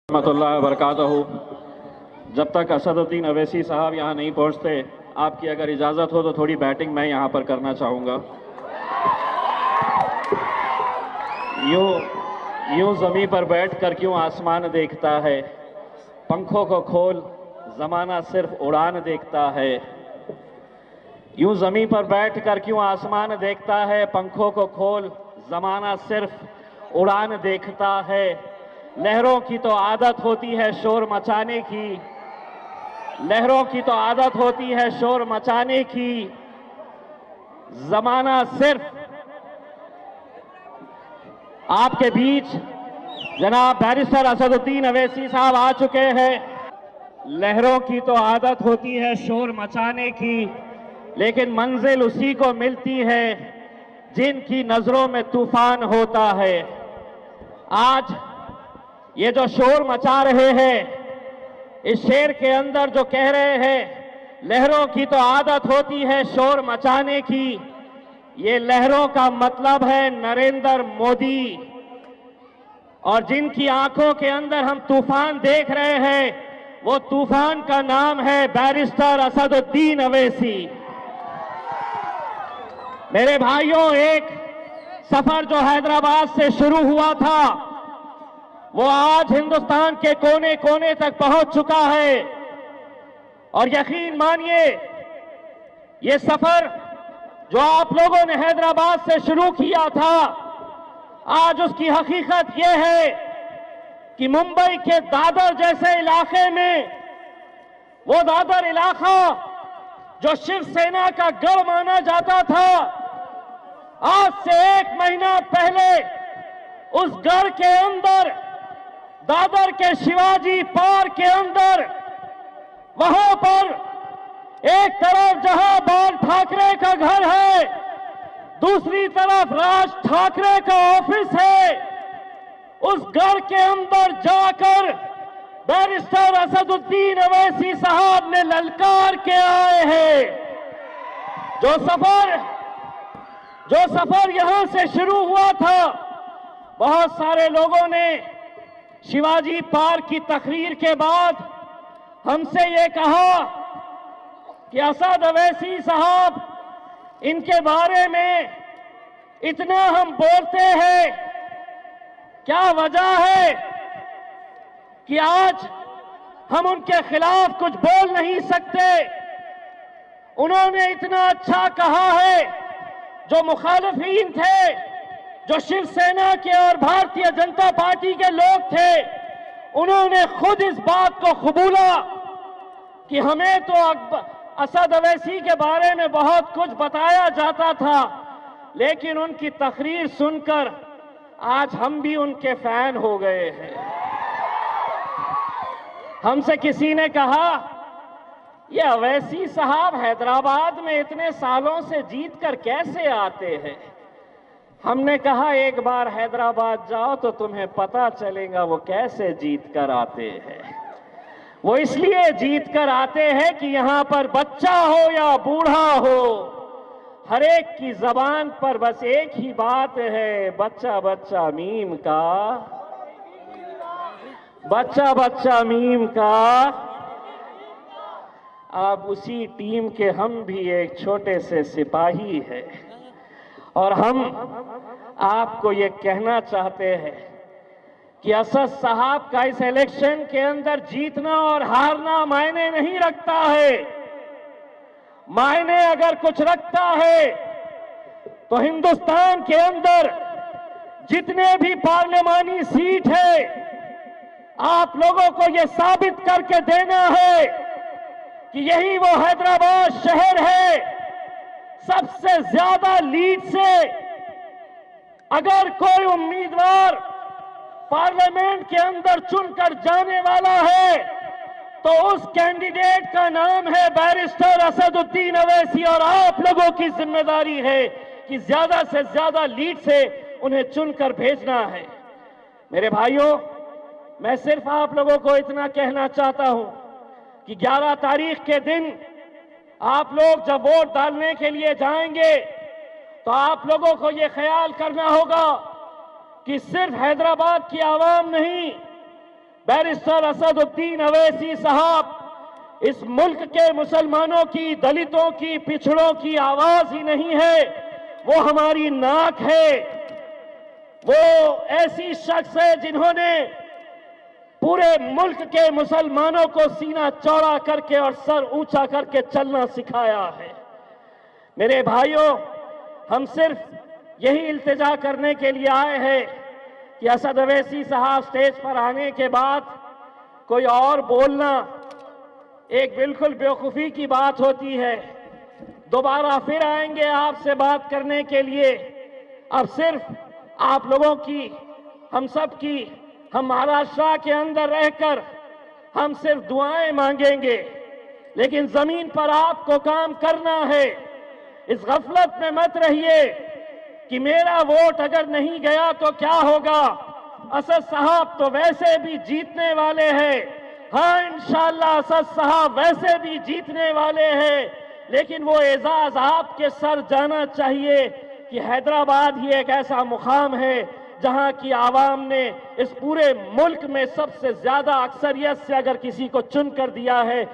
रहमतुल्लाहि व बरकातहू। जब तक असदुद्दीन अवैसी साहब यहाँ नहीं पहुँचते, आपकी अगर इजाज़त हो तो थोड़ी बैटिंग मैं यहाँ पर करना चाहूँगा। यूं ज़मीं पर बैठ कर क्यों आसमान देखता है, पंखों को खोल ज़माना सिर्फ उड़ान देखता है। यूं ज़मीं पर बैठ कर क्यों आसमान देखता है, पंखों को खोल ज़माना सिर्फ उड़ान देखता है। लहरों की तो आदत होती है शोर मचाने की, लहरों की तो आदत होती है शोर मचाने की। ज़माना सिर्फ आपके बीच जनाब बैरिस्टर असदुद्दीन अवैसी साहब आ चुके हैं। लहरों की तो आदत होती है शोर मचाने की, लेकिन मंजिल उसी को मिलती है जिनकी नजरों में तूफान होता है। आज ये जो शोर मचा रहे हैं, इस शेर के अंदर जो कह रहे हैं लहरों की तो आदत होती है शोर मचाने की, ये लहरों का मतलब है नरेंद्र मोदी। और जिनकी आंखों के अंदर हम तूफान देख रहे हैं, वो तूफान का नाम है बैरिस्टर असदुद्दीन अवैसी। मेरे भाइयों, एक सफर जो हैदराबाद से शुरू हुआ था, वो आज हिंदुस्तान के कोने कोने तक पहुंच चुका है। और यकीन मानिए, ये सफर जो आप लोगों ने हैदराबाद से शुरू किया था, आज उसकी हकीकत ये है कि मुंबई के दादर जैसे इलाके में, वो दादर इलाका जो शिवसेना का गढ़ माना जाता था, आज से 1 महीना पहले उस गढ़ के अंदर, दादर के शिवाजी पार्क के अंदर, वहां पर एक तरफ जहां बाल ठाकरे का घर है, दूसरी तरफ राज ठाकरे का ऑफिस है, उस घर के अंदर जाकर बैरिस्टर असदुद्दीन अवैसी साहब ने ललकार के आए हैं। जो सफर यहां से शुरू हुआ था, बहुत सारे लोगों ने शिवाजी पार्क की तकरीर के बाद हमसे ये कहा कि असद अवैसी साहब, इनके बारे में इतना हम बोलते हैं, क्या वजह है कि आज हम उनके खिलाफ कुछ बोल नहीं सकते? उन्होंने इतना अच्छा कहा है, जो मुखालिफिन थे, जो शिवसेना के और भारतीय जनता पार्टी के लोग थे, उन्होंने खुद इस बात को कबूला कि हमें तो असद अवैसी के बारे में बहुत कुछ बताया जाता था, लेकिन उनकी तकरीर सुनकर आज हम भी उनके फैन हो गए हैं। हमसे किसी ने कहा, ये अवैसी साहब हैदराबाद में इतने सालों से जीत कर कैसे आते हैं? हमने कहा, एक बार हैदराबाद जाओ तो तुम्हें पता चलेगा वो कैसे जीत कर आते हैं। वो इसलिए जीत कर आते हैं कि यहां पर बच्चा हो या बूढ़ा हो, हर एक की जबान पर बस एक ही बात है, बच्चा बच्चा मीम का, बच्चा बच्चा मीम का। अब उसी टीम के हम भी एक छोटे से सिपाही हैं, और हम आपको ये कहना चाहते हैं कि असद साहब का इस इलेक्शन के अंदर जीतना और हारना मायने नहीं रखता है। मायने अगर कुछ रखता है तो हिंदुस्तान के अंदर जितने भी पार्लियामानी सीट है, आप लोगों को यह साबित करके देना है कि यही वो हैदराबाद शहर है, सबसे ज्यादा लीड से अगर कोई उम्मीदवार पार्लियामेंट के अंदर चुनकर जाने वाला है, तो उस कैंडिडेट का नाम है बैरिस्टर असदुद्दीन अवैसी। और आप लोगों की जिम्मेदारी है कि ज्यादा से ज्यादा लीड से उन्हें चुनकर भेजना है। मेरे भाइयों, मैं सिर्फ आप लोगों को इतना कहना चाहता हूं कि 11 तारीख के दिन आप लोग जब वोट डालने के लिए जाएंगे, तो आप लोगों को यह ख्याल करना होगा कि सिर्फ हैदराबाद की आवाम नहीं, बैरिस्टर असदुद्दीन अवैसी साहब इस मुल्क के मुसलमानों की, दलितों की, पिछड़ों की आवाज ही नहीं है, वो हमारी नाक है। वो ऐसी शख्स है जिन्होंने पूरे मुल्क के मुसलमानों को सीना चौड़ा करके और सर ऊंचा करके चलना सिखाया है। मेरे भाइयों, हम सिर्फ यही इल्तिजा करने के लिए आए हैं कि असद अवैसी साहब स्टेज पर आने के बाद कोई और बोलना एक बिल्कुल बेवकूफ़ी की बात होती है। दोबारा फिर आएंगे आपसे बात करने के लिए। अब सिर्फ आप लोगों की, हम सब की, हम महाराष्ट्र के अंदर रहकर हम सिर्फ दुआएं मांगेंगे, लेकिन जमीन पर आपको काम करना है। इस गफलत में मत रहिए कि मेरा वोट अगर नहीं गया तो क्या होगा। असद साहब तो वैसे भी जीतने वाले हैं। हाँ, इंशाअल्लाह असद साहब वैसे भी जीतने वाले हैं, लेकिन वो एजाज आपके सर जाना चाहिए कि हैदराबाद ही एक ऐसा मुकाम है जहां की आवाम ने इस पूरे मुल्क में सबसे ज्यादा अक्सरियत से अगर किसी को चुन कर दिया है